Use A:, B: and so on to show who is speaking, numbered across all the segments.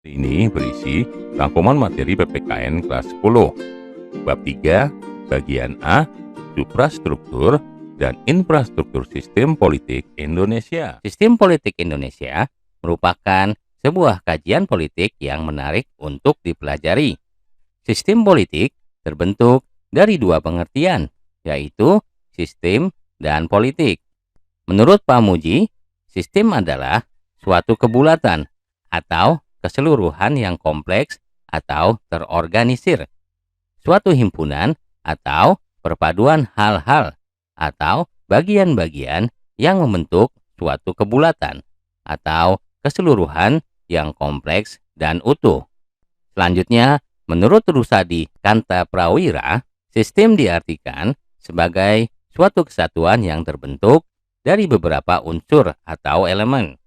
A: Ini berisi rangkuman materi PPKN kelas 10, bab 3, bagian A, suprastruktur dan infrastruktur sistem politik Indonesia.
B: Sistem politik Indonesia merupakan sebuah kajian politik yang menarik untuk dipelajari. Sistem politik terbentuk dari dua pengertian, yaitu sistem dan politik. Menurut Pamuji, sistem adalah suatu kebulatan atau keseluruhan yang kompleks atau terorganisir, suatu himpunan atau perpaduan hal-hal atau bagian-bagian yang membentuk suatu kebulatan atau keseluruhan yang kompleks dan utuh. Selanjutnya, menurut Rusadi Kanta Prawira, sistem diartikan sebagai suatu kesatuan yang terbentuk dari beberapa unsur atau elemen.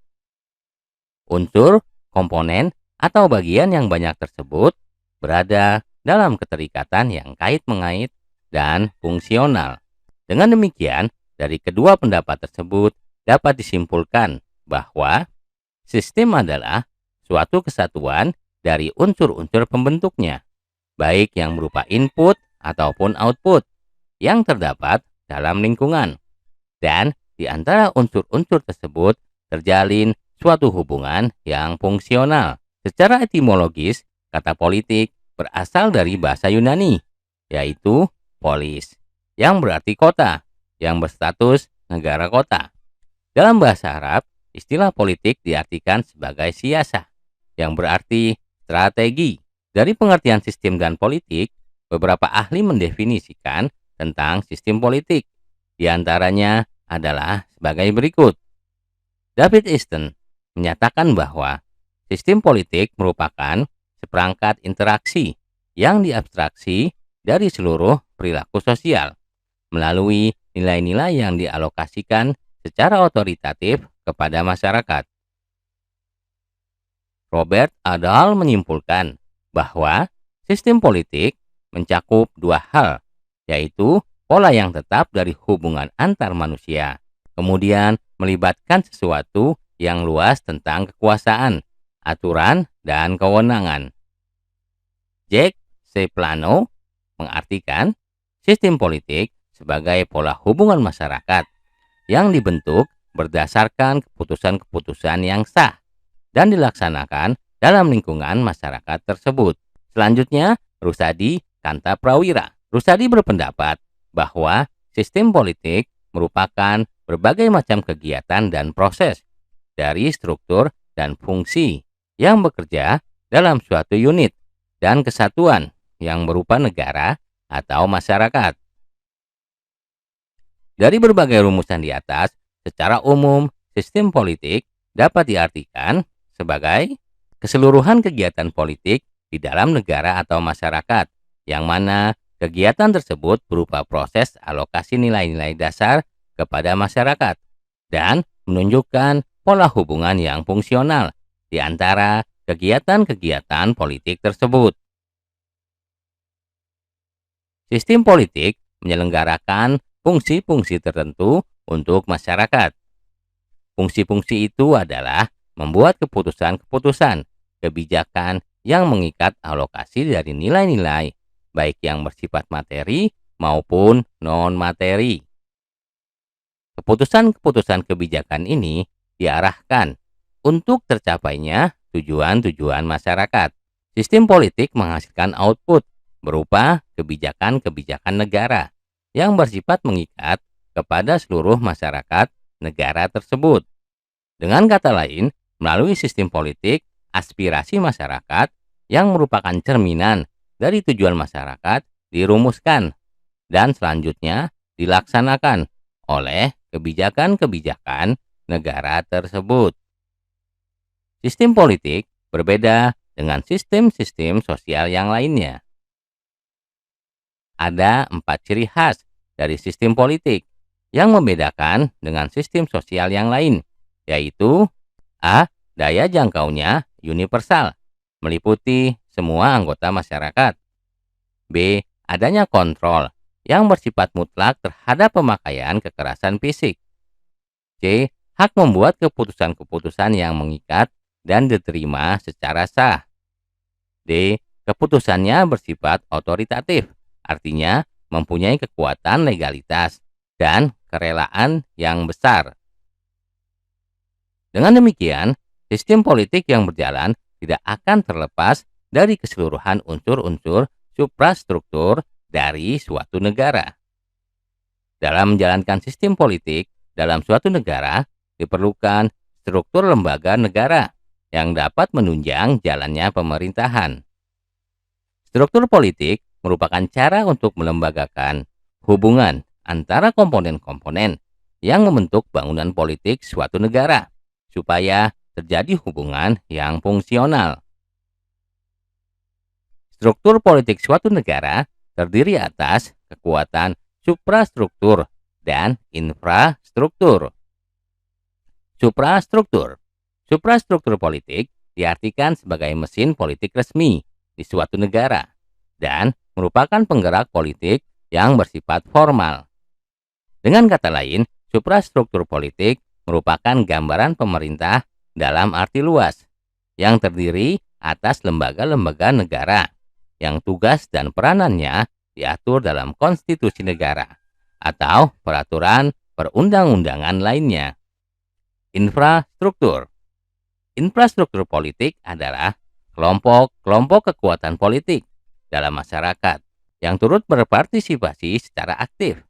B: Unsur, komponen, atau bagian yang banyak tersebut berada dalam keterikatan yang kait-mengait dan fungsional. Dengan demikian, dari kedua pendapat tersebut dapat disimpulkan bahwa sistem adalah suatu kesatuan dari unsur-unsur pembentuknya, baik yang berupa input ataupun output yang terdapat dalam lingkungan. Dan di antara unsur-unsur tersebut terjalin suatu hubungan yang fungsional. Secara etimologis, kata politik berasal dari bahasa Yunani, yaitu polis, yang berarti kota, yang berstatus negara kota. Dalam bahasa Arab, istilah politik diartikan sebagai siasah, yang berarti strategi. Dari pengertian sistem dan politik, beberapa ahli mendefinisikan tentang sistem politik. Di antaranya adalah sebagai berikut. David Easton menyatakan bahwa sistem politik merupakan seperangkat interaksi yang diabstraksi dari seluruh perilaku sosial melalui nilai-nilai yang dialokasikan secara otoritatif kepada masyarakat. Robert Adall menyimpulkan bahwa sistem politik mencakup dua hal, yaitu pola yang tetap dari hubungan antar manusia, kemudian melibatkan sesuatu yang luas tentang kekuasaan, aturan, dan kewenangan. Jack C. Plano mengartikan sistem politik sebagai pola hubungan masyarakat yang dibentuk berdasarkan keputusan-keputusan yang sah dan dilaksanakan dalam lingkungan masyarakat tersebut. Selanjutnya, Rusadi Kanta Prawira. Rusadi berpendapat bahwa sistem politik merupakan berbagai macam kegiatan dan proses dari struktur dan fungsi yang bekerja dalam suatu unit dan kesatuan yang berupa negara atau masyarakat. Dari berbagai rumusan di atas, secara umum sistem politik dapat diartikan sebagai keseluruhan kegiatan politik di dalam negara atau masyarakat, yang mana kegiatan tersebut berupa proses alokasi nilai-nilai dasar kepada masyarakat dan menunjukkan pola hubungan yang fungsional di antara kegiatan-kegiatan politik tersebut. Sistem politik menyelenggarakan fungsi-fungsi tertentu untuk masyarakat. Fungsi-fungsi itu adalah membuat keputusan-keputusan, kebijakan yang mengikat alokasi dari nilai-nilai, baik yang bersifat materi maupun non-materi. Keputusan-keputusan kebijakan ini diarahkan untuk tercapainya tujuan-tujuan masyarakat. Sistem politik menghasilkan output berupa kebijakan-kebijakan negara yang bersifat mengikat kepada seluruh masyarakat negara tersebut. Dengan kata lain, melalui sistem politik, aspirasi masyarakat yang merupakan cerminan dari tujuan masyarakat dirumuskan dan selanjutnya dilaksanakan oleh kebijakan-kebijakan negara tersebut. Sistem politik berbeda dengan sistem-sistem sosial yang lainnya. Ada 4 ciri khas dari sistem politik yang membedakan dengan sistem sosial yang lain, yaitu A. Daya jangkaunya universal, meliputi semua anggota masyarakat. B. Adanya kontrol yang bersifat mutlak terhadap pemakaian kekerasan fisik. C. Hak membuat keputusan-keputusan yang mengikat dan diterima secara sah. D. Keputusannya bersifat otoritatif, artinya mempunyai kekuatan legalitas dan kerelaan yang besar. Dengan demikian, sistem politik yang berjalan tidak akan terlepas dari keseluruhan unsur-unsur suprastruktur dari suatu negara. Dalam menjalankan sistem politik dalam suatu negara, diperlukan struktur lembaga negara yang dapat menunjang jalannya pemerintahan. Struktur politik merupakan cara untuk melembagakan hubungan antara komponen-komponen yang membentuk bangunan politik suatu negara, supaya terjadi hubungan yang fungsional. Struktur politik suatu negara terdiri atas kekuatan suprastruktur dan infrastruktur. Suprastruktur. Suprastruktur politik diartikan sebagai mesin politik resmi di suatu negara dan merupakan penggerak politik yang bersifat formal. Dengan kata lain, suprastruktur politik merupakan gambaran pemerintah dalam arti luas yang terdiri atas lembaga-lembaga negara yang tugas dan peranannya diatur dalam konstitusi negara atau peraturan perundang-undangan lainnya. Infrastruktur. Infrastruktur politik adalah kelompok-kelompok kekuatan politik dalam masyarakat yang turut berpartisipasi secara aktif.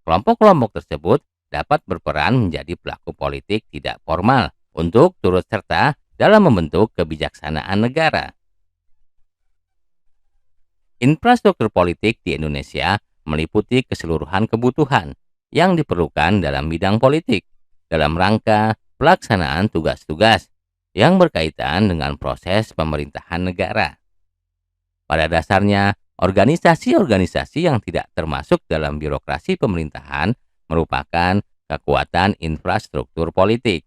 B: Kelompok-kelompok tersebut dapat berperan menjadi pelaku politik tidak formal untuk turut serta dalam membentuk kebijaksanaan negara. Infrastruktur politik di Indonesia meliputi keseluruhan kebutuhan yang diperlukan dalam bidang politik dalam rangka pelaksanaan tugas-tugas yang berkaitan dengan proses pemerintahan negara. Pada dasarnya, organisasi-organisasi yang tidak termasuk dalam birokrasi pemerintahan merupakan kekuatan infrastruktur politik.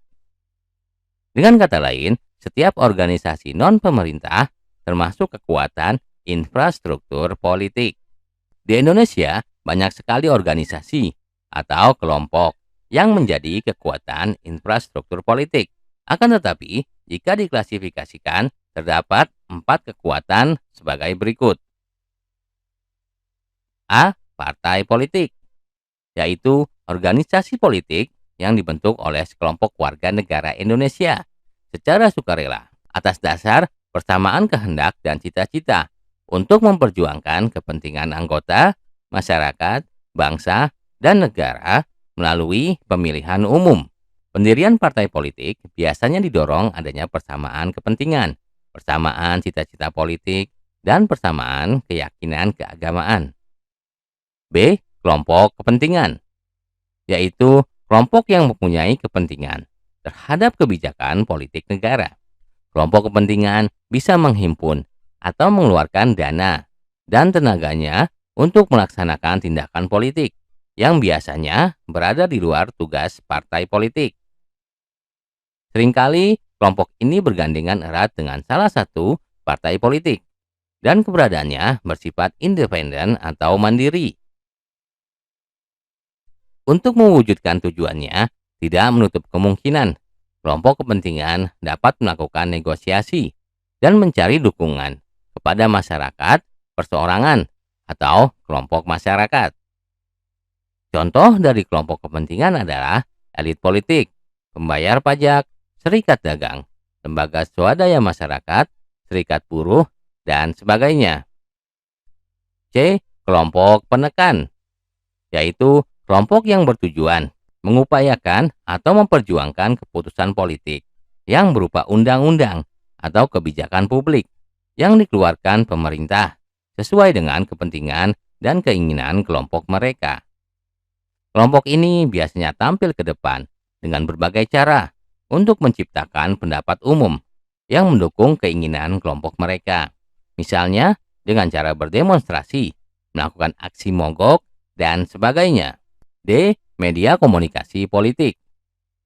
B: Dengan kata lain, setiap organisasi non-pemerintah termasuk kekuatan infrastruktur politik. Di Indonesia, banyak sekali organisasi atau kelompok yang menjadi kekuatan infrastruktur politik. Akan tetapi, jika diklasifikasikan, terdapat 4 kekuatan sebagai berikut. A. Partai politik, yaitu organisasi politik yang dibentuk oleh sekelompok warga negara Indonesia secara sukarela atas dasar persamaan kehendak dan cita-cita untuk memperjuangkan kepentingan anggota, masyarakat, bangsa, dan negara melalui pemilihan umum. Pendirian partai politik biasanya didorong adanya persamaan kepentingan, persamaan cita-cita politik, dan persamaan keyakinan keagamaan. B. Kelompok kepentingan, yaitu kelompok yang mempunyai kepentingan terhadap kebijakan politik negara. Kelompok kepentingan bisa menghimpun atau mengeluarkan dana dan tenaganya untuk melaksanakan tindakan politik yang biasanya berada di luar tugas partai politik. Seringkali kelompok ini bergandengan erat dengan salah satu partai politik dan keberadaannya bersifat independen atau mandiri. Untuk mewujudkan tujuannya, tidak menutup kemungkinan kelompok kepentingan dapat melakukan negosiasi dan mencari dukungan kepada masyarakat, perseorangan, atau kelompok masyarakat. Contoh dari kelompok kepentingan adalah elit politik, pembayar pajak, serikat dagang, lembaga swadaya masyarakat, serikat buruh, dan sebagainya. C. Kelompok penekan, yaitu kelompok yang bertujuan mengupayakan atau memperjuangkan keputusan politik yang berupa undang-undang atau kebijakan publik yang dikeluarkan pemerintah sesuai dengan kepentingan dan keinginan kelompok mereka. Kelompok ini biasanya tampil ke depan dengan berbagai cara untuk menciptakan pendapat umum yang mendukung keinginan kelompok mereka. Misalnya dengan cara berdemonstrasi, melakukan aksi mogok, dan sebagainya. D. Media komunikasi politik,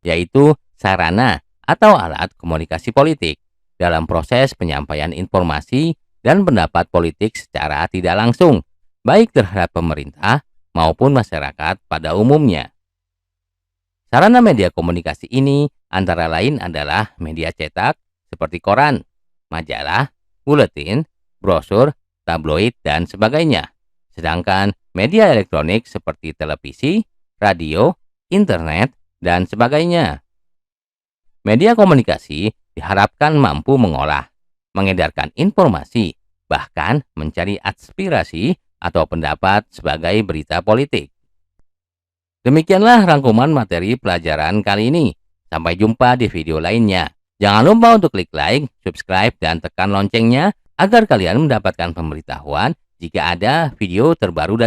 B: yaitu sarana atau alat komunikasi politik dalam proses penyampaian informasi dan pendapat politik secara tidak langsung, baik terhadap pemerintah maupun masyarakat pada umumnya. Sarana media komunikasi ini antara lain adalah media cetak seperti koran, majalah, buletin, brosur, tabloid, dan sebagainya. Sedangkan media elektronik seperti televisi, radio, internet, dan sebagainya. Media komunikasi diharapkan mampu mengolah, mengedarkan informasi, bahkan mencari aspirasi atau pendapat sebagai berita politik. Demikianlah rangkuman materi pelajaran kali ini. Sampai jumpa di video lainnya. Jangan lupa untuk klik like, subscribe, dan tekan loncengnya agar kalian mendapatkan pemberitahuan jika ada video terbaru dari